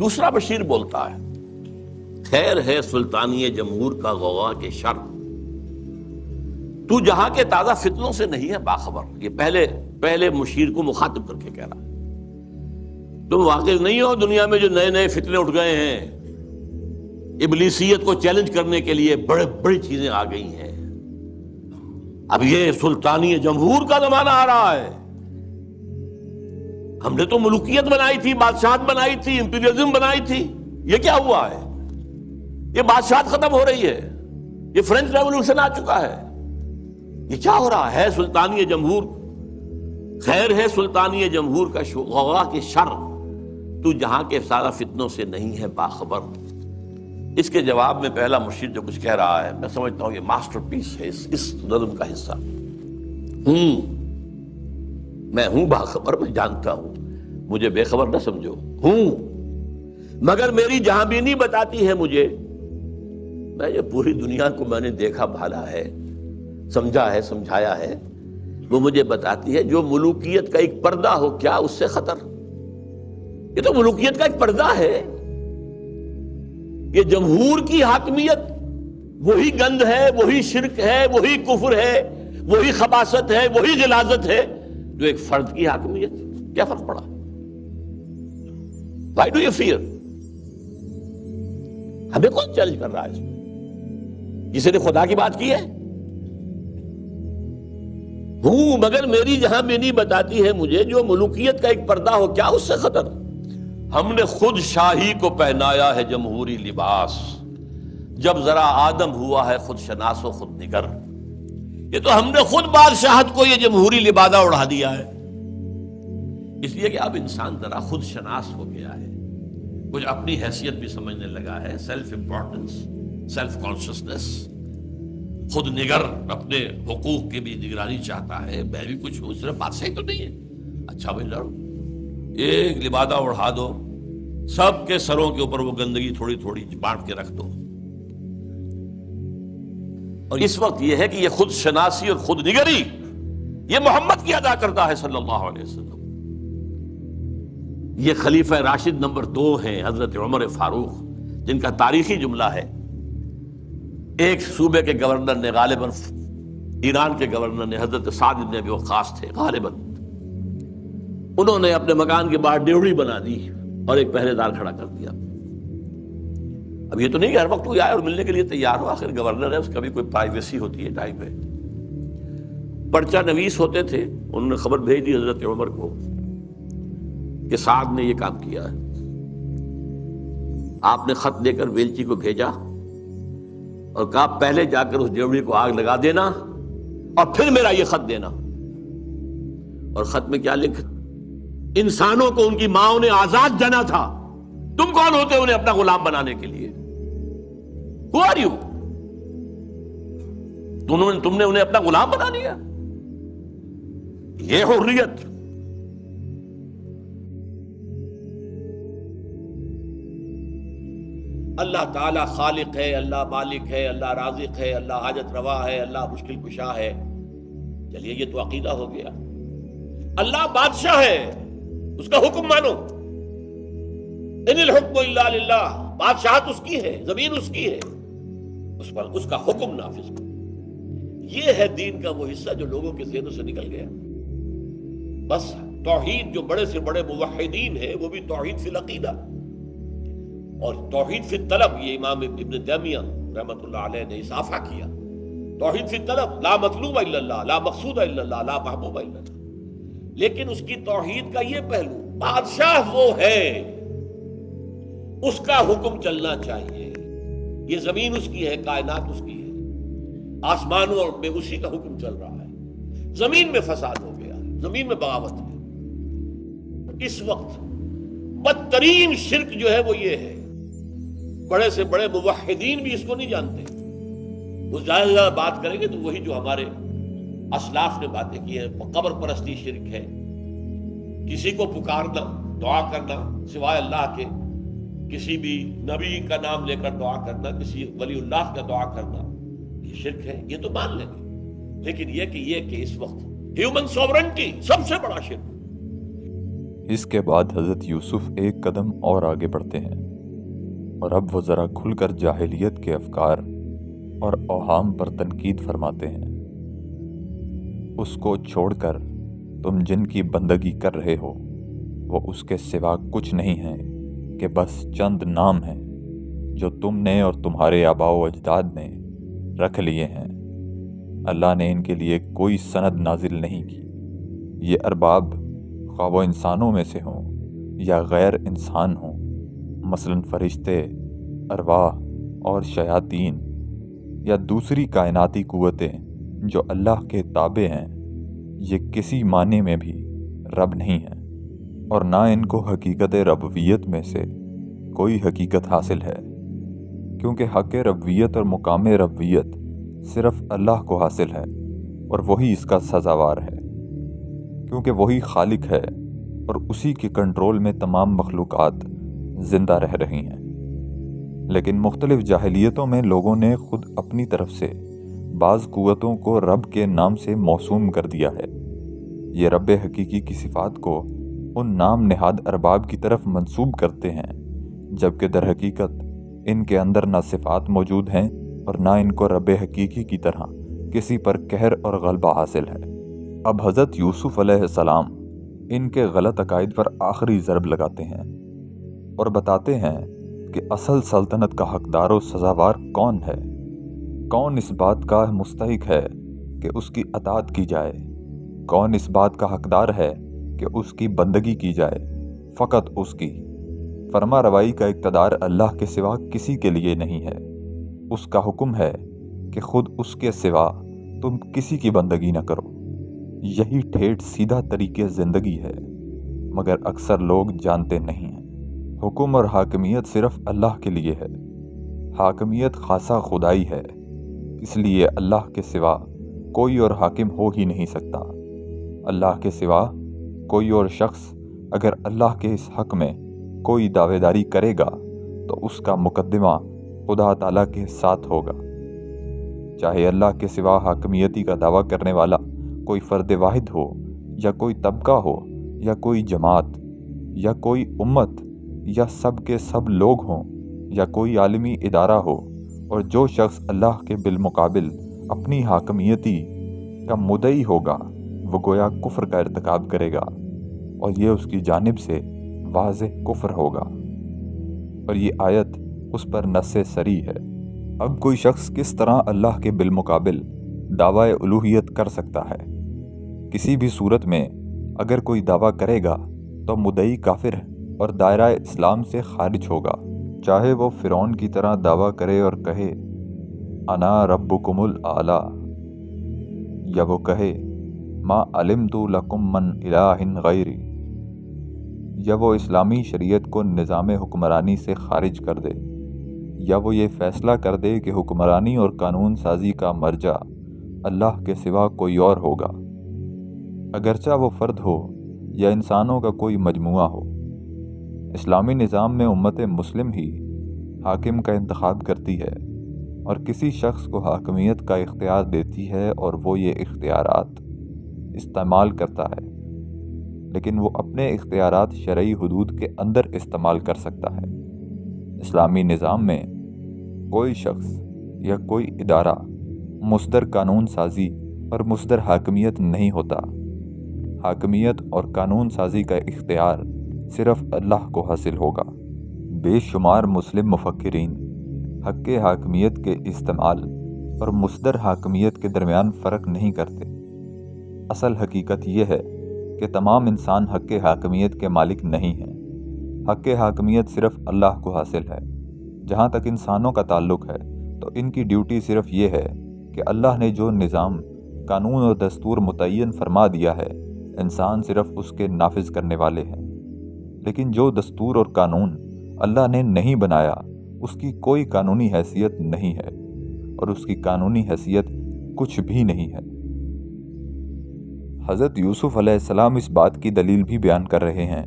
دوسرا بشیر بولتا ہے خیر ہے سلطانی جمہور کا غوغا کے شر، تو جہاں کے تازہ فتنوں سے نہیں ہے باخبر. یہ پہلے مشیر کو مخاطب کر کے کہہ رہا، تم واقف نہیں ہو دنیا میں جو نئے نئے فتنے اٹھ گئے ہیں، ابلیسیت کو چیلنج کرنے کے لیے بڑی چیزیں آ گئی ہیں. اب یہ سلطانی جمہور کا زمانہ آ رہا ہے. ہم نے تو ملوکیت بنائی تھی، بادشاہت بنائی تھی، امپیریلزم بنائی تھی. یہ کیا ہوا ہے؟ یہ بادشاہت ختم ہو رہی ہے، یہ فرینچ ریولوشن آ چکا ہے. یہ کیا ہو رہا ہے؟ سلطانی جمہور، خیر ہے سلطانی جمہور کا غوغا کے شر، تو جہاں کے سارا فتنوں سے نہیں ہے باخبر. اس کے جواب میں پہلا مشیر جو کچھ کہہ رہا ہے، میں سمجھتا ہوں یہ ماسٹر پیس ہے اس نظم کا حصہ. میں ہوں باخبر، میں جانتا ہوں، مجھے بے خبر نہ سمجھو. مگر میری جہاں بینی بتاتی ہے مجھے، میں یہ پوری دنیا کو میں نے دیکھا بھالا ہے، سمجھا ہے، سمجھایا ہے، وہ مجھے بتاتی ہے جو ملوکیت کا ایک پردہ ہو کیا اس سے خطر. یہ تو ملوکیت کا ایک پردہ ہے. یہ جمہور کی حاکمیت وہی گند ہے، وہی شرک ہے، وہی کفر ہے، وہی خباثت ہے، وہی غلاظت ہے جو ایک فرد کی حاکمیت. کیا فرق پڑا؟ Why do you fear؟ ہمیں کون چیلنج کر رہا ہے اس میں؟ جس نے خدا کی بات کی ہے. مگر میری جہاں بینی بتاتی ہے مجھے جو ملوکیت کا ایک پردہ ہو کیا اس سے خطر. ہم نے خود شاہی کو پہنایا ہے جمہوری لباس، جب ذرا آدم ہوا ہے خود شناس و خود نگر. یہ تو ہم نے خود بادشاہت کو یہ جمہوری لبادہ اڑا دیا ہے، اس لیے کہ اب انسان ذرا خود شناس ہو گیا ہے، کچھ اپنی حیثیت بھی سمجھنے لگا ہے، سیلف امپورٹنس، سیلف کانشسنس، خود نگر، اپنے حقوق کی بھی نگرانی چاہتا ہے. میں بھی کچھ ہوں، صرف بادشاہی تو نہیں ہے. اچھا بھائی لڑو، ایک لبادہ اڑا دو، سب کے سروں کے اوپر وہ گندگی تھوڑی تھوڑی بانٹ کے رکھ دو. اور اس وقت یہ ہے کہ یہ خود شناسی اور خود نگری یہ محمد کی ادا کرتا ہے صلی اللہ علیہ وسلم. یہ خلیفہ راشد نمبر 2 ہیں حضرت عمر فاروق، جن کا تاریخی جملہ ہے ایک صوبے کے گورنر نے، غالباً ایران کے گورنر نے، حضرت سعد بن ابی وقاص تھے غالباً، انہوں نے اپنے مکان کے باہر ڈیوڑی بنا دی اور ایک پہرے دار کھڑا کر دیا. اب یہ تو نہیں کہ ہر وقت کوئی آئے اور ملنے کے لیے تیار ہو، آخر گورنر ہے، اس کا بھی کوئی پرائیویسی ہوتی ہے ٹائم ہے. پرچہ نویس ہوتے تھے، انہوں نے خبر بھیج دی حضرت عمر کو کہ سعد نے یہ کام کیا ہے. آپ نے خط دے کر ویلچی کو بھیجا اور کہا پہلے جا کر اس ڈیوڑی کو آگ لگا دینا اور پھر میرا یہ خط دینا. اور خط میں کیا لکھ؟ انسانوں کو ان کی ماں نے آزاد جنا تھا، تم کون ہوتے انہیں اپنا غلام بنانے کے لیے؟ Who are you؟ تم نے انہیں اپنا غلام بنا لیا. یہ حریت. اللہ تعالیٰ خالق ہے، اللہ مالک ہے، اللہ رازق ہے، اللہ حاجت روا ہے، اللہ مشکل کشا ہے. چلیے یہ تو عقیدہ ہو گیا. اللہ بادشاہ ہے، اس کا حکم مانو. ان الحکم الا للہ، بادشاہت اس کی ہے، زمین اس کی ہے، اس پر اس کا حکم نافذ کرو. یہ ہے دین کا وہ حصہ جو لوگوں کے ذہنوں سے نکل گیا. بس توحید، جو بڑے سے بڑے موحدین ہیں وہ بھی توحید فی العقیدہ اور توحید فی الطلب، یہ امام ابن تیمیہ رحمۃ اللہ علیہ نے اضافہ کیا. توحید فی الطلب، لا مطلوب الا اللہ، لا مقصود الا اللہ، لا محبوب الا اللہ. لیکن اس کی توحید کا یہ پہلو، بادشاہ وہ ہے، اس کا حکم چلنا چاہیے. یہ زمین اس کی ہے، کائنات اس کی ہے، آسمانوں میں اسی کا حکم چل رہا ہے. زمین میں فساد ہو گیا، زمین میں بغاوت ہے. اس وقت بدترین شرک جو ہے وہ یہ ہے. بڑے سے بڑے موحدین بھی اس کو نہیں جانتے. وہ زیادہ سے زیادہ بات کریں گے تو وہی جو ہمارے اسلاف نے باتیں کی ہیں. قبر پرستی شرک ہے، کسی کو پکارنا، دعا کرنا سوائے اللہ کے، کسی بھی نبی کا نام لے کر دعا کرنا، کسی ولی اللہ کا دعا کرنا، یہ شرک ہے. یہ تو مان لیں گے. لیکن یہ کہ اس وقت ہیومن سوورنٹی سب سے بڑا شرک. اس کے بعد حضرت یوسف ایک قدم اور آگے بڑھتے ہیں اور اب وہ ذرا کھل کر جاہلیت کے افکار اور اوہام پر تنقید فرماتے ہیں۔ اس کو چھوڑ کر تم جن کی بندگی کر رہے ہو وہ اس کے سوا کچھ نہیں ہیں کہ بس چند نام ہیں جو تم نے اور تمہارے آباء و اجداد نے رکھ لیے ہیں۔ اللہ نے ان کے لیے کوئی سند نازل نہیں کی۔ یہ ارباب خواہ وہ انسانوں میں سے ہوں یا غیر انسان ہوں، مثلاً فرشتے، ارواح اور شیاطین، یا دوسری کائناتی قوتیں جو اللہ کے تابع ہیں، یہ کسی معنی میں بھی رب نہیں ہیں، اور نہ ان کو حقیقت ربوبیت میں سے کوئی حقیقت حاصل ہے، کیونکہ حق ربوبیت اور مقام ربوبیت صرف اللہ کو حاصل ہے اور وہی اس کا سزاوار ہے، کیونکہ وہی خالق ہے اور اسی کے کنٹرول میں تمام مخلوقات زندہ رہ رہی ہیں۔ لیکن مختلف جاہلیتوں میں لوگوں نے خود اپنی طرف سے بعض قوتوں کو رب کے نام سے موسوم کر دیا ہے۔ یہ رب حقیقی کی صفات کو ان نام نہاد ارباب کی طرف منسوب کرتے ہیں، جبکہ در حقیقت ان کے اندر نہ صفات موجود ہیں اور نہ ان کو رب حقیقی کی طرح کسی پر قہر اور غلبہ حاصل ہے۔ اب حضرت یوسف علیہ السلام ان کے غلط عقائد پر آخری ضرب لگاتے ہیں اور بتاتے ہیں کہ اصل سلطنت کا حقدار و سزاوار کون ہے، کون اس بات کا مستحق ہے کہ اس کی اطاعت کی جائے، کون اس بات کا حقدار ہے کہ اس کی بندگی کی جائے، فقط اس کی۔ فرما روائی کا اقتدار اللہ کے سوا کسی کے لیے نہیں ہے۔ اس کا حکم ہے کہ خود اس کے سوا تم کسی کی بندگی نہ کرو۔ یہی ٹھیٹھ سیدھا طریقے زندگی ہے، مگر اکثر لوگ جانتے نہیں ہیں۔ حکم اور حاکمیت صرف اللہ کے لیے ہے۔ حاکمیت خاصہ خدائی ہے، اس لیے اللہ کے سوا کوئی اور حاکم ہو ہی نہیں سکتا۔ اللہ کے سوا کوئی اور شخص اگر اللہ کے اس حق میں کوئی دعوے داری کرے گا تو اس کا مقدمہ خدا تعالیٰ کے ساتھ ہوگا، چاہے اللہ کے سوا حاکمیتی کا دعویٰ کرنے والا کوئی فرد واحد ہو یا کوئی طبقہ ہو یا کوئی جماعت یا کوئی امت یا سب کے سب لوگ ہوں یا کوئی عالمی ادارہ ہو، اور جو شخص اللہ کے بالمقابل اپنی حاکمیتی کا مدعی ہوگا وہ گویا کفر کا ارتکاب کرے گا، اور یہ اس کی جانب سے واضح کفر ہوگا، اور یہ آیت اس پر نص صریح ہے۔ اب کوئی شخص کس طرح اللہ کے بالمقابل دعوی الوہیت کر سکتا ہے؟ کسی بھی صورت میں اگر کوئی دعویٰ کرے گا تو مدعی کافر اور دائرہ اسلام سے خارج ہوگا، چاہے وہ فرعون کی طرح دعویٰ کرے اور کہے انا ربکم الاعلی، یا وہ کہے ما علمت لکم من الہ غیری، یا وہ اسلامی شریعت کو نظام حکمرانی سے خارج کر دے، یا وہ یہ فیصلہ کر دے کہ حکمرانی اور قانون سازی کا مرجع اللہ کے سوا کوئی اور ہوگا، اگرچہ وہ فرد ہو یا انسانوں کا کوئی مجموعہ ہو۔ اسلامی نظام میں امت مسلم ہی حاکم کا انتخاب کرتی ہے اور کسی شخص کو حاکمیت کا اختیار دیتی ہے، اور وہ یہ اختیارات استعمال کرتا ہے، لیکن وہ اپنے اختیارات شرعی حدود کے اندر استعمال کر سکتا ہے۔ اسلامی نظام میں کوئی شخص یا کوئی ادارہ مصدر قانون سازی اور مصدر حاکمیت نہیں ہوتا۔ حاکمیت اور قانون سازی کا اختیار صرف اللہ کو حاصل ہوگا۔ بے شمار مسلم مفکرین حق حاکمیت کے استعمال اور مصدر حاکمیت کے درمیان فرق نہیں کرتے۔ اصل حقیقت یہ ہے کہ تمام انسان حق حاکمیت کے مالک نہیں ہیں۔ حق حاکمیت صرف اللہ کو حاصل ہے۔ جہاں تک انسانوں کا تعلق ہے تو ان کی ڈیوٹی صرف یہ ہے کہ اللہ نے جو نظام، قانون اور دستور متعین فرما دیا ہے، انسان صرف اس کے نافذ کرنے والے ہیں۔ لیکن جو دستور اور قانون اللہ نے نہیں بنایا اس کی کوئی قانونی حیثیت نہیں ہے، اور اس کی قانونی حیثیت کچھ بھی نہیں ہے۔ حضرت یوسف علیہ السلام اس بات کی دلیل بھی بیان کر رہے ہیں۔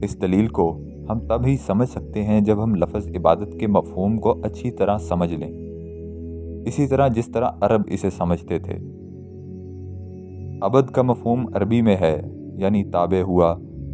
اس دلیل کو ہم تب ہی سمجھ سکتے ہیں جب ہم لفظ عبادت کے مفہوم کو اچھی طرح سمجھ لیں، اسی طرح جس طرح عرب اسے سمجھتے تھے۔ عبد کا مفہوم عربی میں ہے، یعنی تابع ہوا،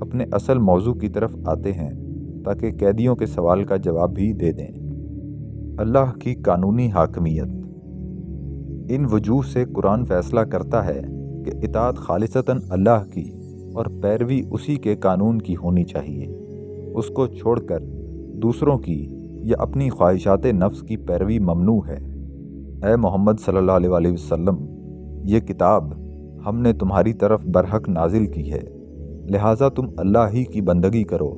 اپنے اصل موضوع کی طرف آتے ہیں تاکہ قیدیوں کے سوال کا جواب بھی دے دیں۔ اللہ کی قانونی حاکمیت۔ ان وجوہ سے قرآن فیصلہ کرتا ہے کہ اطاعت خالصتاً اللہ کی اور پیروی اسی کے قانون کی ہونی چاہیے۔ اس کو چھوڑ کر دوسروں کی یا اپنی خواہشات نفس کی پیروی ممنوع ہے۔ اے محمد صلی اللہ علیہ وسلم، یہ کتاب ہم نے تمہاری طرف برحق نازل کی ہے، لہٰذا تم اللہ ہی کی بندگی کرو،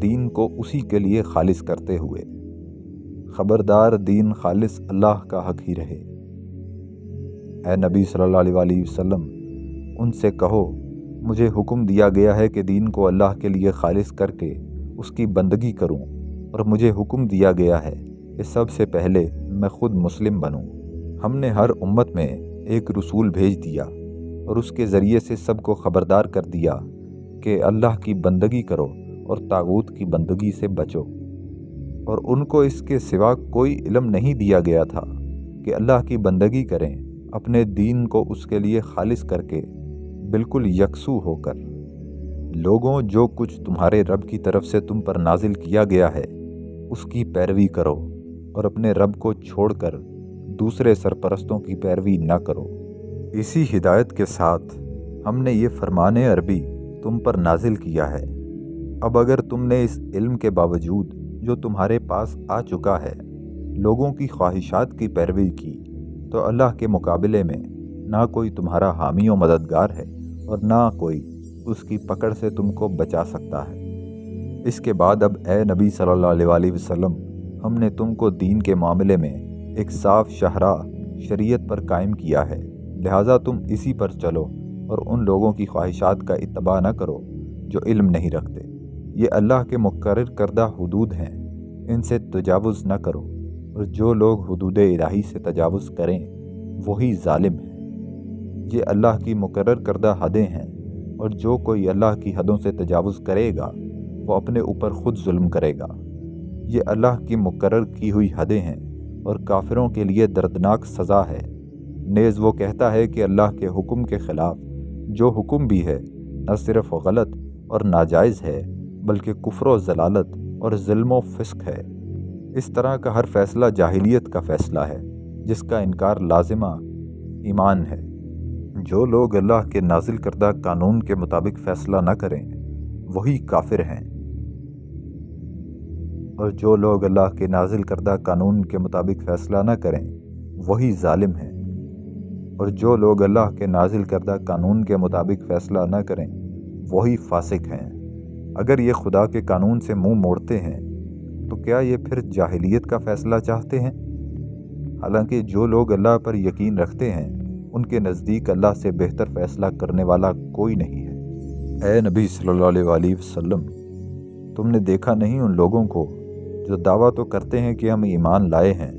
دین کو اسی کے لیے خالص کرتے ہوئے۔ خبردار، دین خالص اللہ کا حق ہی رہے۔ اے نبی صلی اللہ علیہ وسلم، ان سے کہو، مجھے حکم دیا گیا ہے کہ دین کو اللہ کے لیے خالص کر کے اس کی بندگی کروں، اور مجھے حکم دیا گیا ہے کہ سب سے پہلے میں خود مسلم بنوں۔ ہم نے ہر امت میں ایک رسول بھیج دیا اور اس کے ذریعے سے سب کو خبردار کر دیا کہ اللہ کی بندگی کرو اور طاغوت کی بندگی سے بچو، اور ان کو اس کے سوا کوئی علم نہیں دیا گیا تھا کہ اللہ کی بندگی کریں، اپنے دین کو اس کے لیے خالص کر کے بالکل یکسو ہو کر۔ لوگوں، جو کچھ تمہارے رب کی طرف سے تم پر نازل کیا گیا ہے اس کی پیروی کرو، اور اپنے رب کو چھوڑ کر دوسرے سرپرستوں کی پیروی نہ کرو۔ اسی ہدایت کے ساتھ ہم نے یہ فرمان عربی تم پر نازل کیا ہے۔ اب اگر تم نے اس علم کے باوجود جو تمہارے پاس آ چکا ہے لوگوں کی خواہشات کی پیروی کی، تو اللہ کے مقابلے میں نہ کوئی تمہارا حامی و مددگار ہے اور نہ کوئی اس کی پکڑ سے تم کو بچا سکتا ہے۔ اس کے بعد اب اے نبی صلی اللہ علیہ وسلم، ہم نے تم کو دین کے معاملے میں ایک صاف شاہراہ شریعت پر قائم کیا ہے، لہٰذا تم اسی پر چلو اور ان لوگوں کی خواہشات کا اتباع نہ کرو جو علم نہیں رکھتے۔ یہ اللہ کے مقرر کردہ حدود ہیں، ان سے تجاوز نہ کرو، اور جو لوگ حدود الہی سے تجاوز کریں وہی ظالم ہیں۔ یہ اللہ کی مقرر کردہ حدیں ہیں، اور جو کوئی اللہ کی حدوں سے تجاوز کرے گا وہ اپنے اوپر خود ظلم کرے گا۔ یہ اللہ کی مقرر کی ہوئی حدیں ہیں اور کافروں کے لیے دردناک سزا ہے۔ نیز وہ کہتا ہے کہ اللہ کے حکم کے خلاف جو حکم بھی ہے نہ صرف غلط اور ناجائز ہے بلکہ کفر و ضلالت اور ظلم و فسق ہے۔ اس طرح کا ہر فیصلہ جاہلیت کا فیصلہ ہے جس کا انکار لازمہ ایمان ہے۔ جو لوگ اللہ کے نازل کردہ قانون کے مطابق فیصلہ نہ کریں وہی کافر ہیں، اور جو لوگ اللہ کے نازل کردہ قانون کے مطابق فیصلہ نہ کریں وہی ظالم ہیں، اور جو لوگ اللہ کے نازل کردہ قانون کے مطابق فیصلہ نہ کریں وہی فاسق ہیں۔ اگر یہ خدا کے قانون سے منہ موڑتے ہیں تو کیا یہ پھر جاہلیت کا فیصلہ چاہتے ہیں؟ حالانکہ جو لوگ اللہ پر یقین رکھتے ہیں ان کے نزدیک اللہ سے بہتر فیصلہ کرنے والا کوئی نہیں ہے۔ اے نبی صلی اللہ علیہ وسلم، تم نے دیکھا نہیں ان لوگوں کو جو دعویٰ تو کرتے ہیں کہ ہم ایمان لائے ہیں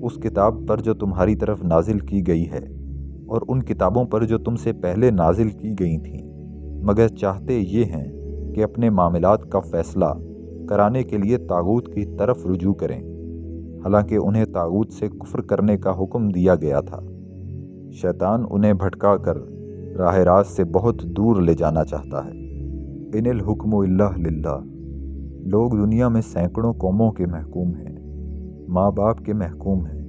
اس کتاب پر جو تمہاری طرف نازل کی گئی ہے اور ان کتابوں پر جو تم سے پہلے نازل کی گئی تھیں، مگر چاہتے یہ ہیں کہ اپنے معاملات کا فیصلہ کرانے کے لیے طاغوت کی طرف رجوع کریں، حالانکہ انہیں طاغوت سے کفر کرنے کا حکم دیا گیا تھا۔ شیطان انہیں بھٹکا کر راہ راست سے بہت دور لے جانا چاہتا ہے۔ ان الحکم الا للہ۔ لوگ دنیا میں سینکڑوں قوموں کے محکوم ہیں، ماں باپ کے محکوم ہیں،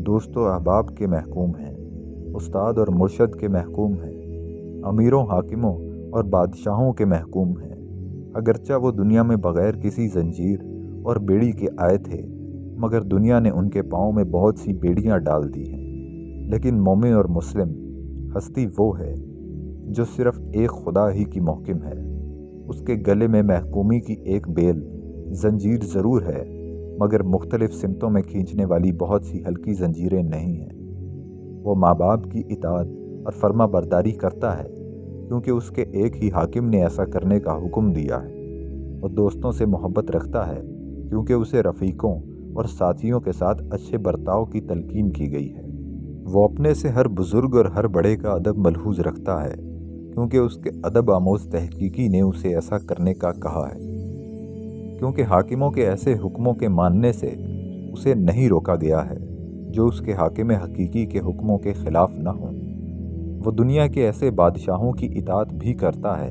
دوست و احباب کے محکوم ہیں، استاد اور مرشد کے محکوم ہیں، امیروں، حاکموں اور بادشاہوں کے محکوم ہیں۔ اگرچہ وہ دنیا میں بغیر کسی زنجیر اور بیڑی کے آئے تھے، مگر دنیا نے ان کے پاؤں میں بہت سی بیڑیاں ڈال دی ہیں۔ لیکن مومن اور مسلم ہستی وہ ہے جو صرف ایک خدا ہی کی محکم ہے۔ اس کے گلے میں محکومی کی ایک بیل زنجیر ضرور ہے، مگر مختلف سمتوں میں کھینچنے والی بہت سی ہلکی زنجیریں نہیں ہیں۔ وہ ماں باپ کی اطاعت اور فرما برداری کرتا ہے کیونکہ اس کے ایک ہی حاکم نے ایسا کرنے کا حکم دیا ہے، اور دوستوں سے محبت رکھتا ہے کیونکہ اسے رفیقوں اور ساتھیوں کے ساتھ اچھے برتاؤ کی تلقین کی گئی ہے۔ وہ اپنے سے ہر بزرگ اور ہر بڑے کا ادب ملحوظ رکھتا ہے کیونکہ اس کے ادب آموز تحقیقی نے اسے ایسا کرنے کا کہا ہے، کیونکہ حاکموں کے ایسے حکموں کے ماننے سے اسے نہیں روکا گیا ہے جو اس کے حاکم حقیقی کے حکموں کے خلاف نہ ہوں۔ وہ دنیا کے ایسے بادشاہوں کی اطاعت بھی کرتا ہے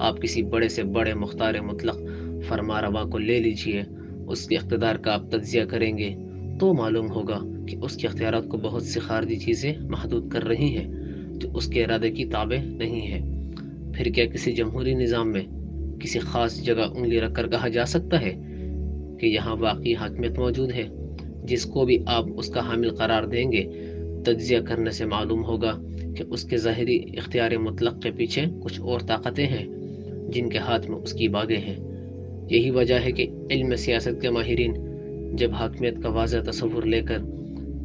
آپ کسی بڑے سے بڑے مختار مطلق فرما روا کو لے لیجئے، اس کے اقتدار کا آپ تجزیہ کریں گے تو معلوم ہوگا کہ اس کے اختیارات کو بہت سی خارجی چیزیں محدود کر رہی ہیں جو اس کے ارادے کی تابع نہیں ہے۔ پھر کیا کسی جمہوری نظام میں کسی خاص جگہ انگلی رکھ کر کہا جا سکتا ہے کہ یہاں واقعی حاکمیت موجود ہے؟ جس کو بھی آپ اس کا حامل قرار دیں گے، تجزیہ کرنے سے معلوم ہوگا کہ اس کے ظاہری اختیار مطلق کے پیچھے کچھ اور طاقتیں ہیں جن کے ہاتھ میں اس کی باگیں ہیں۔ یہی وجہ ہے کہ علم سیاست کے ماہرین جب حاکمیت کا واضح تصور لے کر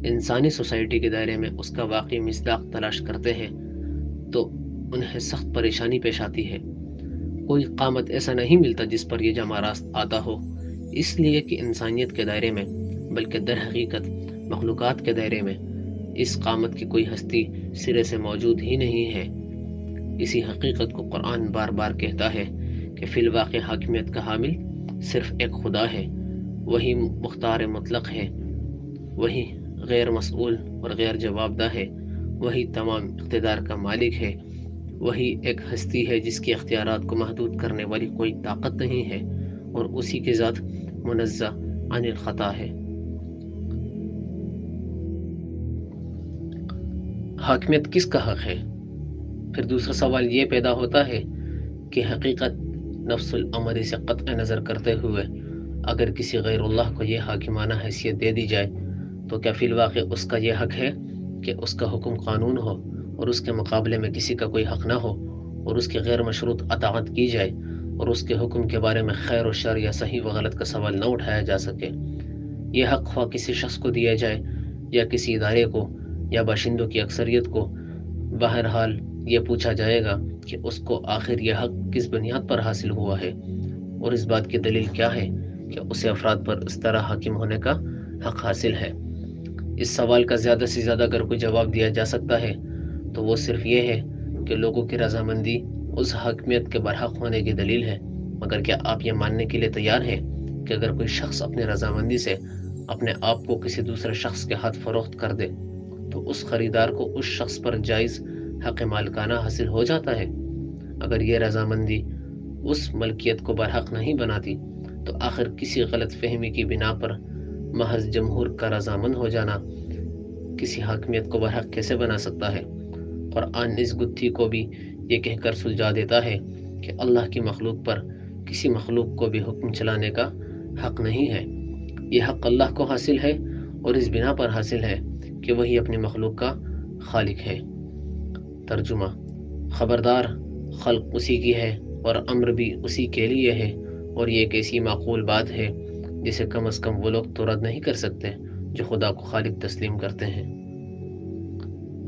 انسانی سوسائٹی کے دائرے میں اس کا واقعی مصداق تلاش کرتے ہیں تو انہیں سخت پریشانی پیش آتی ہے۔ کوئی قامت ایسا نہیں ملتا جس پر یہ جمع راست آتا ہو، اس لیے کہ انسانیت کے دائرے میں بلکہ در حقیقت مخلوقات کے دائرے میں اس قامت کی کوئی ہستی سرے سے موجود ہی نہیں ہے۔ اسی حقیقت کو قرآن بار بار کہتا ہے کہ فی الواقع حاکمیت کا حامل صرف ایک خدا ہے، وہی مختار مطلق ہے، وہی غیر مسئول اور غیر جواب دہ ہے، وہی تمام اقتدار کا مالک ہے، وہی ایک ہستی ہے جس کے اختیارات کو محدود کرنے والی کوئی طاقت نہیں ہے، اور اسی کی ذات منزہ عن الخطا ہے۔ حاکمیت کس کا حق ہے؟ پھر دوسرا سوال یہ پیدا ہوتا ہے کہ حقیقت نفس الامر سے قطع نظر کرتے ہوئے اگر کسی غیر اللہ کو یہ حاکمانہ حیثیت دے دی جائے تو کیا فی الواقع اس کا یہ حق ہے کہ اس کا حکم قانون ہو اور اس کے مقابلے میں کسی کا کوئی حق نہ ہو، اور اس کی غیر مشروط اطاعت کی جائے اور اس کے حکم کے بارے میں خیر و شر یا صحیح و غلط کا سوال نہ اٹھایا جا سکے؟ یہ حق خواہ کسی شخص کو دیا جائے یا کسی ادارے کو یا باشندوں کی اکثریت کو، بہرحال یہ پوچھا جائے گا کہ اس کو آخر یہ حق کس بنیاد پر حاصل ہوا ہے، اور اس بات کی دلیل کیا ہے کہ اسے افراد پر اس طرح حاکم ہونے کا حق حاصل ہے۔ اس سوال کا زیادہ سے زیادہ اگر کوئی جواب دیا جا سکتا ہے تو وہ صرف یہ ہے کہ لوگوں کی رضامندی اس حاکمیت کے برحق ہونے کی دلیل ہے۔ مگر کیا آپ یہ ماننے کے لیے تیار ہیں کہ اگر کوئی شخص اپنے رضامندی سے اپنے آپ کو کسی دوسرے شخص کے ہاتھ فروخت کر دے تو اس خریدار کو اس شخص پر جائز حق مالکانہ حاصل ہو جاتا ہے؟ اگر یہ رضامندی اس ملکیت کو برحق نہیں بناتی تو آخر کسی غلط فہمی کی بنا پر محض جمہور کا رضامند ہو جانا کسی حاکمیت کو برحق کیسے بنا سکتا ہے؟ قرآن اس گتھی کو بھی یہ کہہ کر سلجھا دیتا ہے کہ اللہ کی مخلوق پر کسی مخلوق کو بھی حکم چلانے کا حق نہیں ہے۔ یہ حق اللہ کو حاصل ہے اور اس بنا پر حاصل ہے کہ وہی اپنی مخلوق کا خالق ہے۔ ترجمہ: خبردار، خلق اسی کی ہے اور امر بھی اسی کے لیے ہے، اور یہ ایک ایسی معقول بات ہے جسے کم از کم وہ لوگ تو رد نہیں کر سکتے جو خدا کو خالق تسلیم کرتے ہیں۔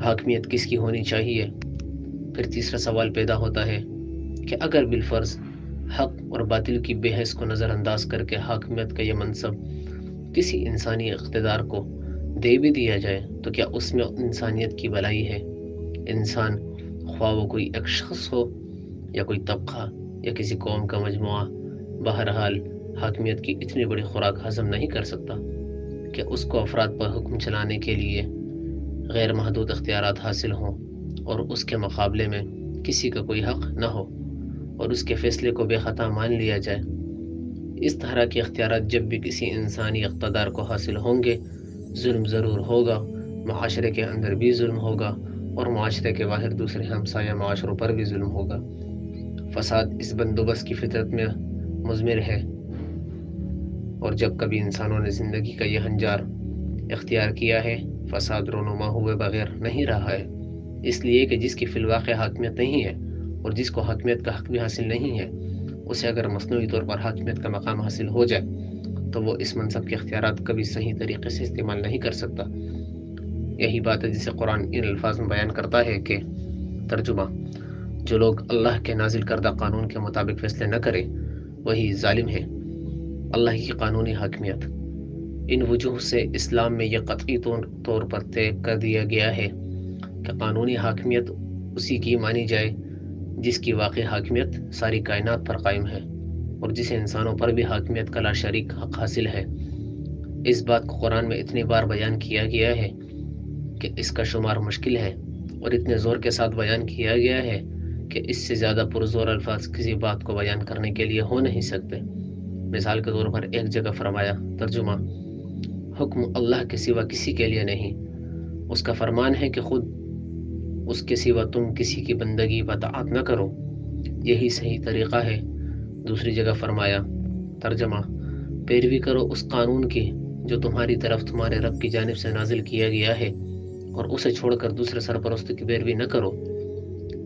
حاکمیت کس کی ہونی چاہیے؟ پھر تیسرا سوال پیدا ہوتا ہے کہ اگر بالفرض حق اور باطل کی بحث کو نظر انداز کر کے حاکمیت کا یہ منصب کسی انسانی اقتدار کو دے بھی دیا جائے تو کیا اس میں انسانیت کی بھلائی ہے؟ انسان، خواہ وہ کوئی ایک شخص ہو یا کوئی طبقہ یا کسی قوم کا مجموعہ، بہرحال حاکمیت کی اتنی بڑی خوراک ہضم نہیں کر سکتا کہ اس کو افراد پر حکم چلانے کے لیے غیر محدود اختیارات حاصل ہوں اور اس کے مقابلے میں کسی کا کوئی حق نہ ہو اور اس کے فیصلے کو بے خطا مان لیا جائے۔ اس طرح کے اختیارات جب بھی کسی انسانی اقتدار کو حاصل ہوں گے، ظلم ضرور ہوگا، معاشرے کے اندر بھی ظلم ہوگا اور معاشرے کے باہر دوسرے ہمسایہ معاشروں پر بھی ظلم ہوگا۔ فساد اس بندوبست کی فطرت میں مضمر ہے، اور جب کبھی انسانوں نے زندگی کا یہ ہنجار اختیار کیا ہے، فساد رونما ہوئے بغیر نہیں رہا ہے، اس لیے کہ جس کی فی الواقع حاکمیت نہیں ہے اور جس کو حاکمیت کا حق بھی حاصل نہیں ہے، اسے اگر مصنوعی طور پر حاکمیت کا مقام حاصل ہو جائے تو وہ اس منصب کے اختیارات کبھی صحیح طریقے سے استعمال نہیں کر سکتا۔ یہی بات ہے جسے قرآن ان الفاظ میں بیان کرتا ہے کہ ترجمہ: جو لوگ اللہ کے نازل کردہ قانون کے مطابق فیصلے نہ کرے وہی ظالم ہے۔ اللہ کی قانونی حاکمیت ان وجوہ سے اسلام میں یہ قطعی طور پر طے کر دیا گیا ہے کہ قانونی حاکمیت اسی کی مانی جائے جس کی واقعی حاکمیت ساری کائنات پر قائم ہے اور جسے انسانوں پر بھی حاکمیت کا لا شریک حق حاصل ہے۔ اس بات کو قرآن میں اتنی بار بیان کیا گیا ہے کہ اس کا شمار مشکل ہے، اور اتنے زور کے ساتھ بیان کیا گیا ہے کہ اس سے زیادہ پرزور الفاظ کسی بات کو بیان کرنے کے لیے ہو نہیں سکتے۔ مثال کے طور پر ایک جگہ فرمایا، ترجمہ: حکم اللہ کے سوا کسی کے لیے نہیں، اس کا فرمان ہے کہ خود اس کے سوا تم کسی کی بندگی و اطاعت نہ کرو، یہی صحیح طریقہ ہے۔ دوسری جگہ فرمایا، ترجمہ: پیروی کرو اس قانون کی جو تمہاری طرف تمہارے رب کی جانب سے نازل کیا گیا ہے، اور اسے چھوڑ کر دوسرے سرپرستوں کی پیروی نہ کرو۔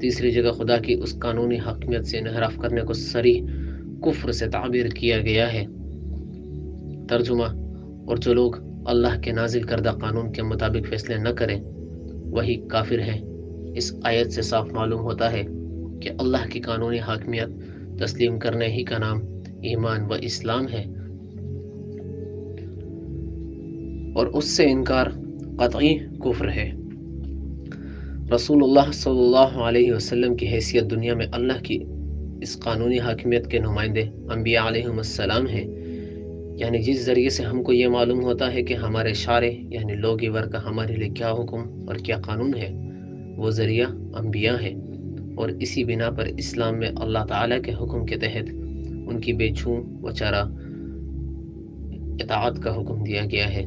تیسری جگہ خدا کی اس قانونی حاکمیت سے انحراف کرنے کو صریح کفر سے تعبیر کیا گیا ہے۔ ترجمہ: اور جو لوگ اللہ کے نازل کردہ قانون کے مطابق فیصلے نہ کریں وہی کافر ہیں۔ اس آیت سے صاف معلوم ہوتا ہے کہ اللہ کی قانونی حاکمیت تسلیم کرنے ہی کا نام ایمان و اسلام ہے، اور اس سے انکار قطعی کفر ہے۔ رسول اللہ صلی اللہ علیہ وسلم کی حیثیت دنیا میں اللہ کی اس قانونی حاکمیت کے نمائندے انبیاء علیہم السلام ہیں، یعنی جس ذریعے سے ہم کو یہ معلوم ہوتا ہے کہ ہمارے شارع یعنی لوگ ور کا ہمارے لیے کیا حکم اور کیا قانون ہے، وہ ذریعہ انبیاء ہے، اور اسی بنا پر اسلام میں اللہ تعالیٰ کے حکم کے تحت ان کی بے چھو و چارہ اطاعت کا حکم دیا گیا ہے۔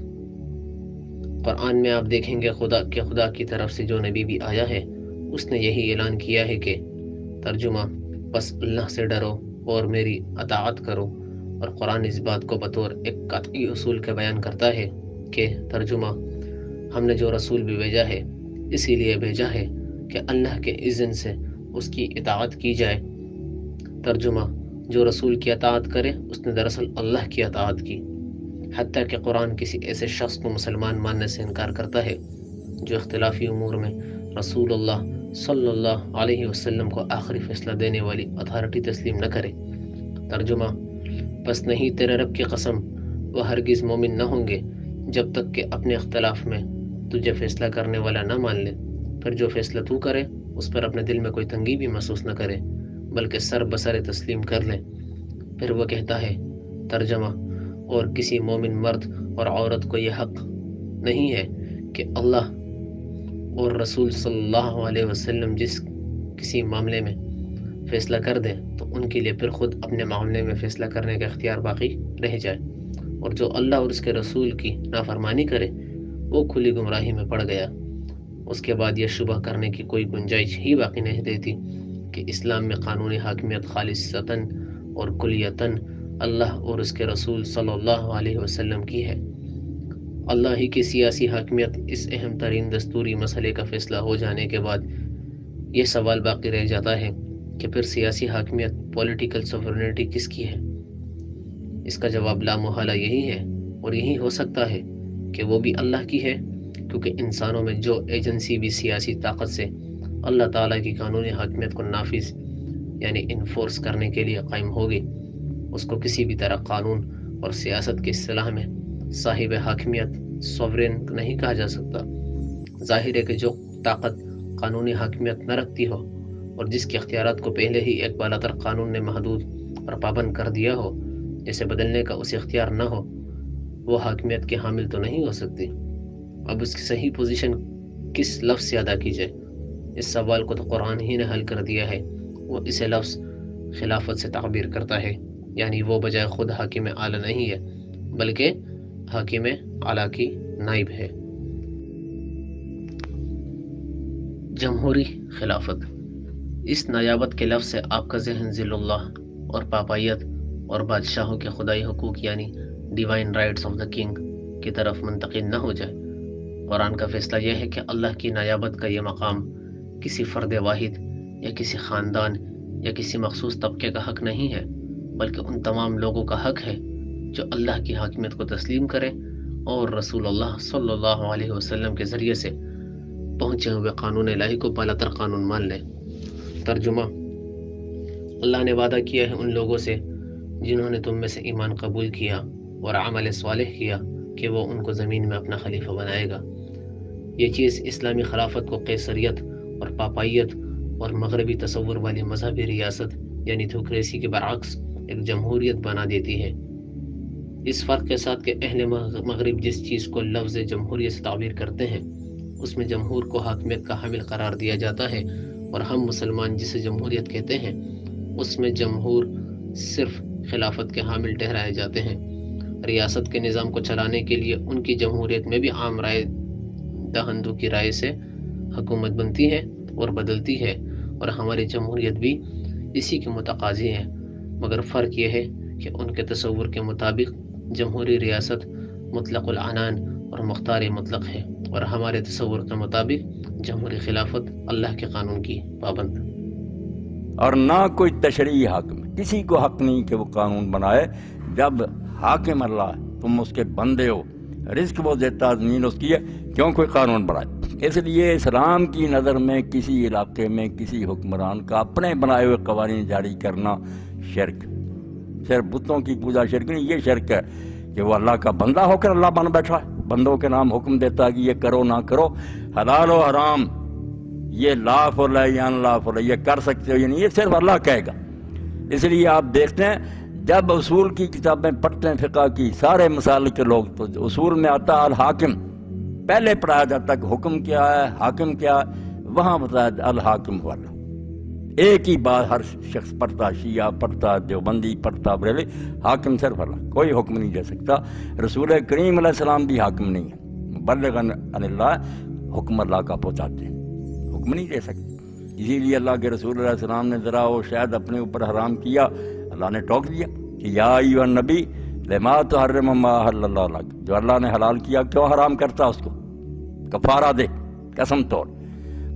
قرآن میں آپ دیکھیں گے خدا کی طرف سے جو نبی بھی آیا ہے اس نے یہی اعلان کیا ہے کہ ترجمہ: بس اللہ سے ڈرو اور میری اطاعت کرو، اور قرآن اس بات کو بطور ایک قطعی اصول کا بیان کرتا ہے کہ ترجمہ: ہم نے جو رسول بھی بھیجا ہے اسی لیے بھیجا ہے کہ اللہ کے اذن سے اس کی اطاعت کی جائے۔ ترجمہ: جو رسول کی اطاعت کرے اس نے دراصل اللہ کی اطاعت کی، حتیٰ کہ قرآن کسی ایسے شخص کو مسلمان ماننے سے انکار کرتا ہے جو اختلافی امور میں رسول اللہ صلی اللہ علیہ وسلم کو آخری فیصلہ دینے والی اتھارٹی تسلیم نہ کرے۔ ترجمہ: بس نہیں تیرے رب کی قسم، وہ ہرگز مومن نہ ہوں گے جب تک کہ اپنے اختلاف میں تجھے فیصلہ کرنے والا نہ مان لے، پھر جو فیصلہ تو کرے اس پر اپنے دل میں کوئی تنگی بھی محسوس نہ کرے بلکہ سر بسر تسلیم کر لے۔ پھر وہ کہتا ہے، ترجمہ: اور کسی مومن مرد اور عورت کو یہ حق نہیں ہے کہ اللہ اور رسول صلی اللہ علیہ وسلم جس کسی معاملے میں فیصلہ کر دے تو ان کے لیے پھر خود اپنے معاملے میں فیصلہ کرنے کا اختیار باقی رہ جائے، اور جو اللہ اور اس کے رسول کی نافرمانی کرے وہ کھلی گمراہی میں پڑ گیا۔ اس کے بعد یہ شبہ کرنے کی کوئی گنجائش ہی باقی نہیں رہتی کہ اسلام میں قانونی حاکمیت خالصتاً اور کلیتاً اللہ اور اس کے رسول صلی اللہ علیہ وسلم کی ہے۔ اللہ ہی کی سیاسی حاکمیت اس اہم ترین دستوری مسئلے کا فیصلہ ہو جانے کے بعد یہ سوال باقی رہ جاتا ہے کہ پھر سیاسی حاکمیت پولیٹیکل سوورنٹی کس کی ہے؟ اس کا جواب لا محالہ یہی ہے، اور یہی ہو سکتا ہے کہ وہ بھی اللہ کی ہے، کیونکہ انسانوں میں جو ایجنسی بھی سیاسی طاقت سے اللہ تعالیٰ کی قانونی حاکمیت کو نافذ یعنی انفورس کرنے کے لیے قائم ہوگی، اس کو کسی بھی طرح قانون اور سیاست کی اصطلاح میں صاحب حاکمیت سوورین نہیں کہا جا سکتا۔ ظاہر ہے کہ جو طاقت قانونی حاکمیت نہ رکھتی ہو اور جس کے اختیارات کو پہلے ہی ایک بالاتر قانون نے محدود اور پابند کر دیا ہو، جسے بدلنے کا اسے اختیار نہ ہو، وہ حاکمیت کے حامل تو نہیں ہو سکتی۔ اب اس کی صحیح پوزیشن کس لفظ سے ادا کی جائے، اس سوال کو تو قرآن ہی نے حل کر دیا ہے۔ وہ اسے لفظ خلافت سے تعبیر کرتا ہے، یعنی وہ بجائے خود حاکم اعلیٰ نہیں ہے بلکہ حاکم اعلیٰ کی نائب ہے۔ جمہوری خلافت، اس نیابت کے لفظ سے آپ کا ذہن ذل اللہ اور پاپائیت اور بادشاہوں کے خدائی حقوق یعنی divine rights of the king کی طرف منتقل نہ ہو جائے۔ قرآن کا فیصلہ یہ ہے کہ اللہ کی نیابت کا یہ مقام کسی فرد واحد یا کسی خاندان یا کسی مخصوص طبقے کا حق نہیں ہے، بلکہ ان تمام لوگوں کا حق ہے جو اللہ کی حاکمیت کو تسلیم کریں اور رسول اللہ صلی اللہ علیہ وسلم کے ذریعے سے پہنچے ہوئے قانون الہی کو بالاتر قانون مان لیں۔ ترجمہ: اللہ نے وعدہ کیا ہے ان لوگوں سے جنہوں نے تم میں سے ایمان قبول کیا اور عمل صالح کیا کہ وہ ان کو زمین میں اپنا خلیفہ بنائے گا۔ یہ چیز اسلامی خلافت کو قیصریت اور پاپائیت اور مغربی تصور والی مذہبی ریاست یعنی تھوکریسی کے برعکس ایک جمہوریت بنا دیتی ہے، اس فرق کے ساتھ کہ اہل مغرب جس چیز کو لفظ جمہوریت سے تعبیر کرتے ہیں اس میں جمہور کو حاکمیت کا حامل قرار دیا جاتا ہے اور ہم مسلمان جسے جمہوریت کہتے ہیں اس میں جمہور صرف خلافت کے حامل ٹھہرائے جاتے ہیں۔ ریاست کے نظام کو چلانے کے لیے ان کی جمہوریت میں بھی عام رائے دہندوں کی رائے سے حکومت بنتی ہے اور بدلتی ہے، اور ہماری جمہوریت بھی اسی کی متقاضی ہے، مگر فرق یہ ہے کہ ان کے تصور کے مطابق جمہوری ریاست مطلق العنان اور مختار مطلق ہے، اور ہمارے تصور کے مطابق جمہوری خلافت اللہ کے قانون کی پابند۔ اور نہ کوئی تشریعی حاکم، کسی کو حق نہیں کہ وہ قانون بنائے، جب حاکم اللہ ہے، تم اس کے بندے ہو، رزق وہ دیتا، زمین اس کی ہے، کیوں کوئی قانون بنائے؟ اس لیے اسلام کی نظر میں کسی علاقے میں کسی حکمران کا اپنے بنائے ہوئے قوانین جاری کرنا شرک، صرف بتوں کی پوجا شرک نہیں، یہ شرک ہے کہ وہ اللہ کا بندہ ہو کر اللہ بن بیٹھا ہے، بندوں کے نام حکم دیتا ہے کہ یہ کرو نہ کرو، حلال و حرام، یہ لافل ہے یا ان لافل ہے، یہ کر سکتے ہو یا نہیں، یہ صرف اللہ کہے گا۔ اس لیے آپ دیکھتے ہیں جب اصول کی کتابیں پڑھتے ہیں فقہ کی سارے مسائل کے لوگ، تو اصول میں آتا الحاکم، پہلے پڑھایا جاتا کہ حکم کیا ہے، حاکم کیا ہے، وہاں بتایا الحاکم ہوا اللہ۔ ایک ہی بات ہر شخص پڑھتا، شیعہ پڑھتا، دیوبندی پڑھتا، بریلوی، حاکم صرف اللہ، کوئی حکم نہیں دے سکتا۔ رسول کریم علیہ السلام بھی حاکم نہیں ہے، مبلغ عن اللہ، حکم اللہ کا پہنچاتے ہیں، حکم نہیں دے سکتے۔ اسی لیے اللہ کے رسول علیہ السلام نے ذرا وہ شاید اپنے اوپر حرام کیا، اللہ نے ٹوک دیا کہ یا ایھا النبی لما تحرم ما احل اللہ لک، جو اللہ نے حلال کیا کیوں حرام کرتا، اس کو کفارہ دے، قسم توڑ۔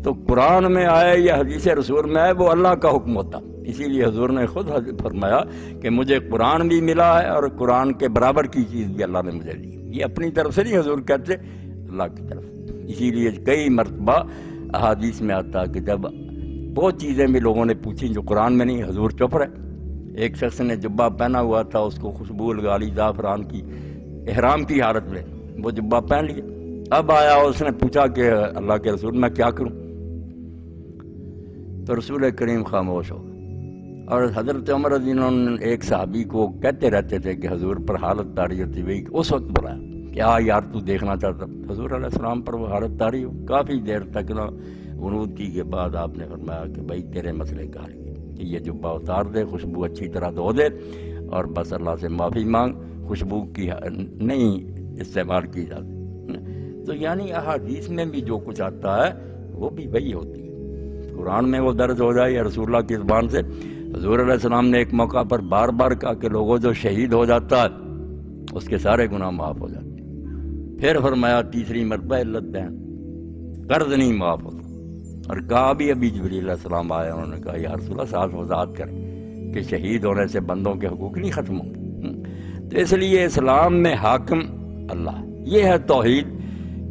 تو قرآن میں آئے یا حدیث رسول میں آئے وہ اللہ کا حکم ہوتا، اسی لیے حضور نے خود فرمایا کہ مجھے قرآن بھی ملا ہے اور قرآن کے برابر کی چیز بھی اللہ نے مجھے دی، یہ اپنی طرف سے نہیں حضور کہتے، اللہ کی طرف۔ اسی لیے کئی مرتبہ احادیث میں آتا کہ جب وہ چیزیں بھی لوگوں نے پوچھی جو قرآن میں نہیں، حضور چپ رہے۔ ایک شخص نے جبہ پہنا ہوا تھا، اس کو خوشبو لگا لی زعفران کی، احرام کی حالت میں وہ جبہ پہن لیا، اب آیا اس نے پوچھا کہ اللہ کے رسول میں کیا کروں، تو رسول کریم خاموش ہو گئے۔ اور حضرت عمر رضی اللہ عنہ ایک صحابی کو کہتے رہتے تھے کہ حضور پر حالت طاری ہوتی ہوئی، اس وقت بلایا کیا یار تو دیکھنا چاہتا، حضور علیہ السلام پر وہ حالت طاری ہو، کافی دیر تک نہ غنود کی کے بعد آپ نے فرمایا کہ بھائی تیرے مسئلے کا حل کہ یہ جبہ اتار دے، خوشبو اچھی طرح دھو دے اور بس اللہ سے معافی مانگ، خوشبو کی نہیں استعمال کی جاتی۔ تو یعنی احادیث میں بھی جو کچھ آتا ہے وہ بھی وہی ہوتی ہے، قرآن میں وہ درج ہو جائے یا رسول اللہ کی زبان سے۔ حضور علیہ السلام نے ایک موقع پر بار بار کہا کہ لوگوں جو شہید ہو جاتا ہے اس کے سارے گناہ معاف ہو جاتے ہیں، پھر فرمایا تیسری مرتبہ علت دین، قرض نہیں معاف ہوتا، اور کہا ابھی جبریل علیہ السلام آئے، انہوں نے کہا یا رسول اللہ صاحب وضاحت کریں کہ شہید ہونے سے بندوں کے حقوق نہیں ختم ہوں گے۔ تو اس لیے اسلام میں حاکم اللہ، یہ ہے توحید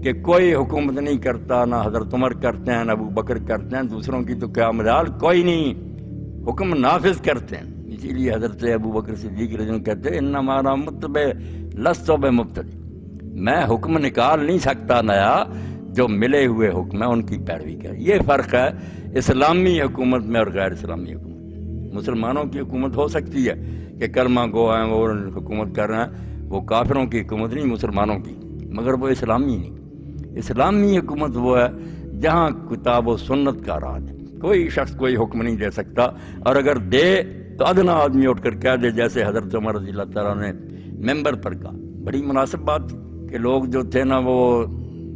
کہ کوئی حکومت نہیں کرتا، نہ حضرت عمر کرتے ہیں، نہ ابو بکر کرتے ہیں، دوسروں کی تو کیا مجال، کوئی نہیں، حکم نافذ کرتے ہیں۔ اسی لیے حضرت ابو بکر صدیق رضی اللہ عنہ کہتے ہیں انما انا متبع لست بمبتدع، میں حکم نکال نہیں سکتا نیا، جو ملے ہوئے حکم ہے ان کی پیروی کرے۔ یہ فرق ہے اسلامی حکومت میں اور غیر اسلامی حکومت میں۔ مسلمانوں کی حکومت ہو سکتی ہے کہ کلمہ گو ہیں وہ حکومت کر رہے ہیں، وہ کافروں کی حکومت نہیں، مسلمانوں کی، مگر وہ اسلامی نہیں۔ اسلامی حکومت وہ ہے جہاں کتاب و سنت کا راج ہے، کوئی شخص کوئی حکم نہیں دے سکتا، اور اگر دے تو ادنا آدمی اٹھ کر کہہ دے، جیسے حضرت عمر رضی اللہ تعالیٰ نے ممبر پر کہا، بڑی مناسب بات تھی کہ لوگ جو تھے نا وہ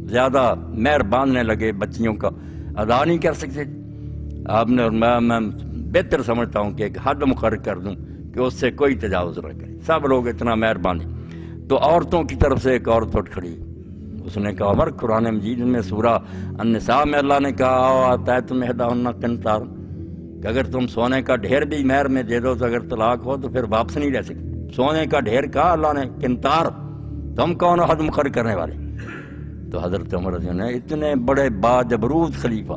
زیادہ مہر باندھنے لگے، بچیوں کا ادا نہیں کر سکتے۔ آپ نے، اور میں بہتر سمجھتا ہوں کہ ایک حد مقرر کر دوں کہ اس سے کوئی تجاوز نہ کرے، سب لوگ اتنا مہر باندھیں۔ تو عورتوں کی طرف سے ایک عورت اٹھ کھڑی، اس نے کہا عمر قرآن مجید میں سورہ النساء میں اللہ نے کہا آتیتم احداہن قنطارا، کہ اگر تم سونے کا ڈھیر بھی مہر میں دے دو تو اگر طلاق ہو تو پھر واپس نہیں لے سکتے۔ سونے کا ڈھیر کہا اللہ نے، قنطار، تم کون حد مقرر کرنے والے؟ تو حضرت عمر رضی اللہ عنہ اتنے بڑے باجبروت خلیفہ،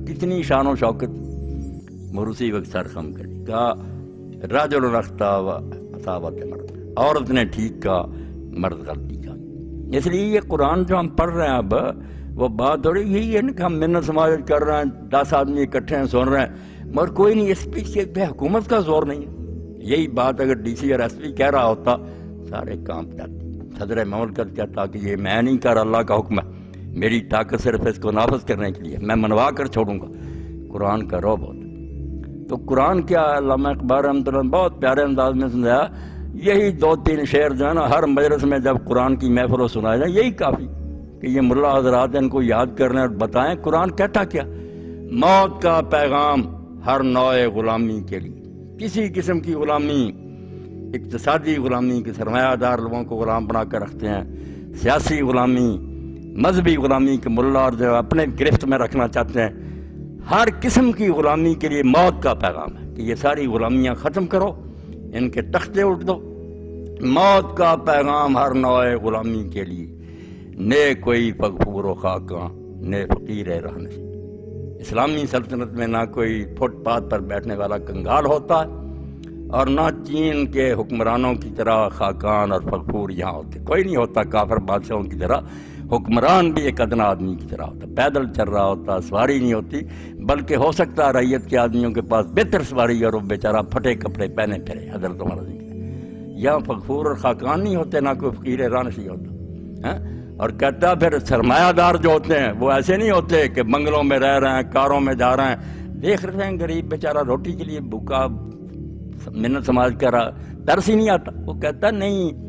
کتنی شان و شوکت، موروثی وقت سر خم کری، کہا رجل اخطا و اصابت مرد، عورت نے ٹھیک کہا، مرد غلطی کا۔ اس لیے یہ قرآن جو ہم پڑھ رہے ہیں اب، وہ بات تھوڑی یہی ہے کہ ہم منت سماجت کر رہے ہیں، 10 آدمی اکٹھے ہیں سن رہے ہیں، مگر کوئی نہیں، اس پیچھے پہ حکومت کا زور نہیں ہے۔ یہی بات اگر ڈی سی اور ایس پی کہہ رہا ہوتا سارے کام جاتے۔ صدر مملکت کہتا کہ یہ میں نہیں کر، اللہ کا حکم ہے، میری طاقت صرف اس کو نافذ کرنے کے لیے، میں منوا کر چھوڑوں گا، قرآن کا رعب ہوتا ہے۔ تو قرآن کیا ہے، علامہ اقبال رحمۃ اللہ نے بہت پیارے انداز میں سمجھایا، یہی 2-3 شعر جو ہے نا ہر مجلس میں جب قرآن کی محفل سنایا جائے یہی کافی کہ یہ ملا حضرات ان کو یاد کر لیں اور بتائیں قرآن کہتا کیا۔ موت کا پیغام ہر نوع غلامی کے لیے، کسی قسم کی غلامی، اقتصادی غلامی کے سرمایہ دار لوگوں کو غلام بنا کر رکھتے ہیں، سیاسی غلامی، مذہبی غلامی کے ملا اور جو اپنے گرفت میں رکھنا چاہتے ہیں، ہر قسم کی غلامی کے لیے موت کا پیغام ہے کہ یہ ساری غلامیاں ختم کرو، ان کے تختے اٹھ دو۔ موت کا پیغام ہر نوع غلامی کے لیے، نے کوئی فغفور و خاکاں نے فقیر رہنشی۔ اسلامی سلطنت میں نہ کوئی فٹ پاتھ پر بیٹھنے والا کنگال ہوتا ہے اور نہ چین کے حکمرانوں کی طرح خاکان اور فغفور یہاں ہوتے، کوئی نہیں ہوتا کافر بادشاہوں کی طرح۔ حکمران بھی ایک ادنا آدمی کی طرح ہوتا، پیدل چل رہا ہوتا، سواری نہیں ہوتی، بلکہ ہو سکتا ہے رعیت کے آدمیوں کے پاس بہتر سواری اور وہ بیچارہ پھٹے کپڑے پہنے پھرے۔ حضرت عمر رضی اللہ، یہاں فغفور اور خاکان نہیں ہوتے، نہ کوئی فقیر رانشی ہوتا۔ اور کہتا پھر سرمایہ دار جو ہوتے ہیں وہ ایسے نہیں ہوتے کہ بنگلوں میں رہ رہے ہیں، کاروں میں جا رہے ہیں، دیکھ رہے ہیں غریب بیچارہ روٹی کے لیے بھوکا منت سماج کر رہا، ترس ہی نہیں آتا۔ وہ کہتا نہیں،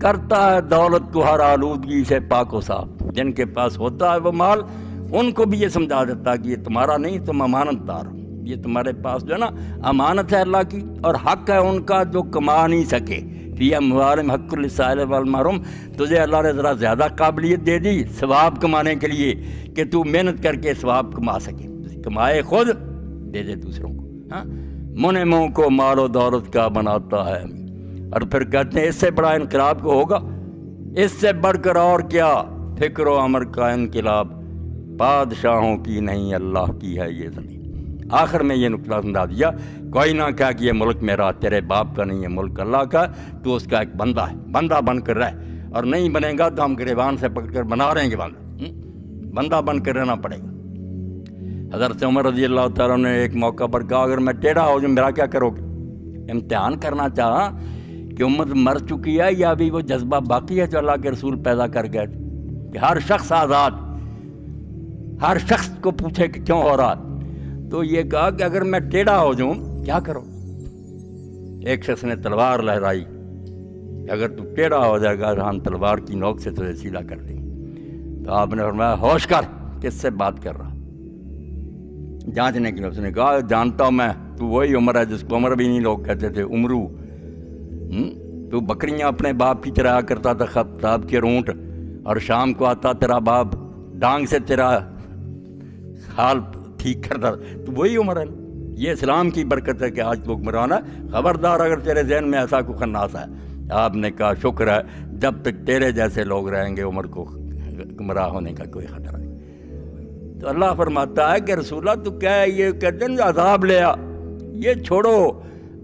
کرتا ہے دولت کو ہر آلودگی سے پاک و صاف۔ جن کے پاس ہوتا ہے وہ مال، ان کو بھی یہ سمجھا دیتا کہ یہ تمہارا نہیں، تم امانت دار ہو، یہ تمہارے پاس جو ہے نا امانت ہے اللہ کی، اور حق ہے ان کا جو کما نہیں سکے۔ فی اموالہم حق للسائل والمحروم، تجھے اللہ نے ذرا زیادہ قابلیت دے دی ثواب کمانے کے لیے کہ تو محنت کر کے ثواب کما سکے، کمائے خود دے دے دوسروں کو۔ منعموں کو مال و دولت کا بناتا ہے، اور پھر کہتے ہیں اس سے بڑا انقلاب کو ہوگا، اس سے بڑھ کر اور کیا، فکر و عمر کا انقلاب، بادشاہوں کی نہیں اللہ کی ہے یہ زمین۔ آخر میں یہ نقطہ سمجھا دیا، کوئی نہ کہا کہ یہ ملک میرا، تیرے باپ کا نہیں، یہ ملک اللہ کا، تو اس کا ایک بندہ ہے، بندہ بن کر رہ، اور نہیں بنے گا تو ہم گریبان سے پکڑ کر بنا رہے ہیں کہ بندہ بن کر رہنا پڑے گا۔ حضرت عمر رضی اللہ تعالیٰ نے ایک موقع پر کہا اگر میں ٹیڑھا ہو جاؤں میرا کیا کرو گے؟ امتحان کرنا چاہا کہ امت مر چکی ہے یا ابھی وہ جذبہ باقی ہے جو اللہ کے رسول پیدا کر گئے کہ ہر شخص آزاد، ہر شخص کو پوچھے کہ کیوں ہو رہا، تو یہ کہا کہ اگر میں ٹیڑھا ہو جاؤں کیا کرو؟ ایک شخص نے تلوار لہرائی کہ اگر تو ٹیڑھا ہو جائے گا ہم تلوار کی نوک سے تجھے سیدھا کر دیں گے۔ تو آپ نے فرمایا ہوش کر، کس سے بات کر رہا؟ جانچنے کے لیے اس نے کہا جانتا ہوں میں، تو وہی عمر ہے جس کو عمر بھی نہیں لوگ کہتے تھے، عمرو، تو بکریاں اپنے باپ کی طرح کرتا تھا، خطاب کے اونٹ، اور شام کو آتا تیرا باپ ڈانگ سے تیرا حال ٹھیک کرتا، تو وہی عمر ہے۔ یہ اسلام کی برکت ہے کہ آج تو حکمران ہے، خبردار اگر تیرے ذہن میں ایسا کوئی خناس ہے۔ آپ نے کہا شکر ہے، جب تک تیرے جیسے لوگ رہیں گے عمر کو گمراہ ہونے کا کوئی خطرہ نہیں۔ تو اللہ فرماتا ہے کہ رسول اللہ تو کیا ہے، یہ کہتے ہیں عذاب لے آ، یہ چھوڑو،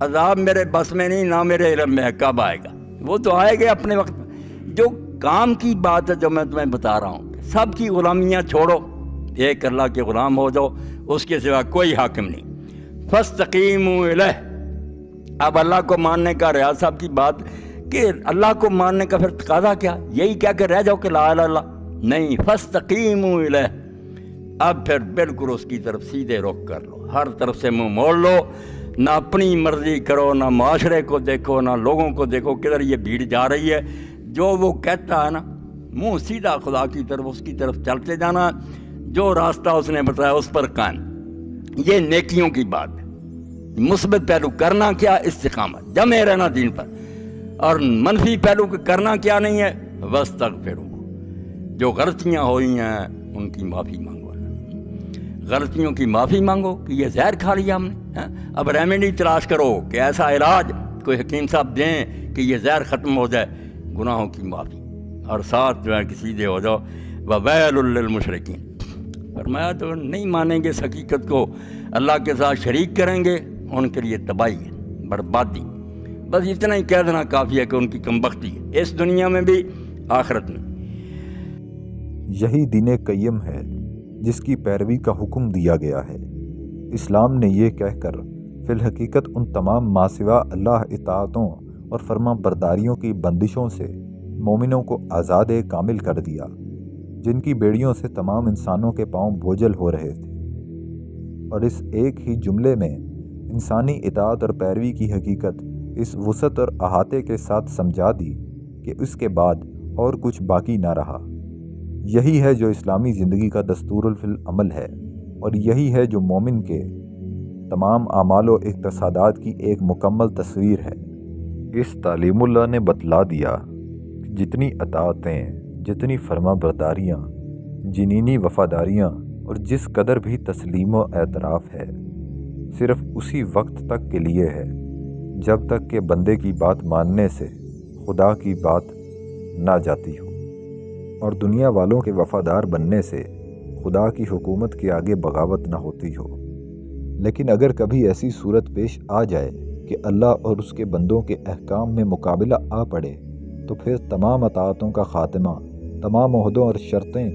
عذاب میرے بس میں نہیں، نہ میرے علم میں ہے، کب آئے گا؟ وہ تو آئے گا اپنے وقت میں۔ جو کام کی بات ہے جو میں تمہیں بتا رہا ہوں، سب کی غلامیاں چھوڑو، ایک اللہ کے غلام ہو جاؤ، اس کے سوا کوئی حاکم نہیں۔ فاستقیموا الیہ، اب اللہ کو ماننے کا ریاض صاحب کی بات کہ اللہ کو ماننے کا پھر تقاضا کیا؟ یہی کیا کہ رہ جاؤ کہ لا الہ الا اللہ؟ نہیں، فاستقیموا الیہ، اب پھر بالکل اس کی طرف سیدھے رخ کر لو، ہر طرف سے منہ موڑ لو، نہ اپنی مرضی کرو، نہ معاشرے کو دیکھو، نہ لوگوں کو دیکھو کدھر یہ بھیڑ جا رہی ہے، جو وہ کہتا ہے نا منہ سیدھا خدا کی طرف، اس کی طرف چلتے جانا، جو راستہ اس نے بتایا اس پر قائم۔ یہ نیکیوں کی بات ہے، مثبت پہلو کرنا کیا؟ استقامت، جمے رہنا دین پر، اور منفی پہلو کرنا کیا نہیں ہے؟ واستغفروا، جو غلطیاں ہوئی ہیں ان کی معافی مانگو، غلطیوں کی معافی مانگو کہ یہ زہر کھا لیا ہم نے، اب ریمیڈی تلاش کرو کہ ایسا علاج کوئی حکیم صاحب دیں کہ یہ زہر ختم ہو جائے، گناہوں کی معافی، اور ساتھ جو ہے کہ سیدھے ہو جاؤ۔ وَوَيْلٌ لِّلْمُشْرِكِينَ، فرمایا تو نہیں مانیں گے اس حقیقت کو، اللہ کے ساتھ شریک کریں گے، ان کے لیے تباہی ہے، بربادی۔ بس اتنا ہی کہہ دینا کافی ہے کہ ان کی کمبختی ہے، اس دنیا میں بھی آخرت میں۔ یہی دین قیم ہے جس کی پیروی کا حکم دیا گیا ہے۔ اسلام نے یہ کہہ کر فی الحقیقت ان تمام ماسوا اللہ اطاعتوں اور فرما برداریوں کی بندشوں سے مومنوں کو آزاد کامل کر دیا، جن کی بیڑیوں سے تمام انسانوں کے پاؤں بوجھل ہو رہے تھے۔ اور اس ایک ہی جملے میں انسانی اطاعت اور پیروی کی حقیقت اس وسعت اور احاطے کے ساتھ سمجھا دی کہ اس کے بعد اور کچھ باقی نہ رہا۔ یہی ہے جو اسلامی زندگی کا دستور العمل ہے، اور یہی ہے جو مومن کے تمام اعمال و اقتصادات کی ایک مکمل تصویر ہے۔ اس تعلیم اللہ نے بتلا دیا کہ جتنی اطاعتیں، جتنی فرما برداریاں، جنینی وفاداریاں اور جس قدر بھی تسلیم و اعتراف ہے، صرف اسی وقت تک کے لیے ہے جب تک کہ بندے کی بات ماننے سے خدا کی بات نہ جاتی ہو، اور دنیا والوں کے وفادار بننے سے خدا کی حکومت کے آگے بغاوت نہ ہوتی ہو۔ لیکن اگر کبھی ایسی صورت پیش آ جائے کہ اللہ اور اس کے بندوں کے احکام میں مقابلہ آ پڑے، تو پھر تمام اطاعتوں کا خاتمہ، تمام عہدوں اور شرطیں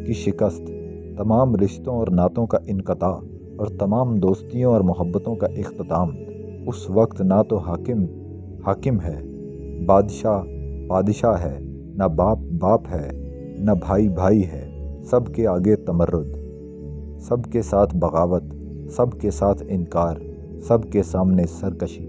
کی شکست، تمام رشتوں اور نعتوں کا انقطاع اور تمام دوستیوں اور محبتوں کا اختتام۔ اس وقت نہ تو حاکم ہے، بادشاہ ہے، نہ باپ ہے، نہ بھائی ہے، سب کے آگے تمرد، سب کے ساتھ بغاوت، سب کے ساتھ انکار، سب کے سامنے سرکشی۔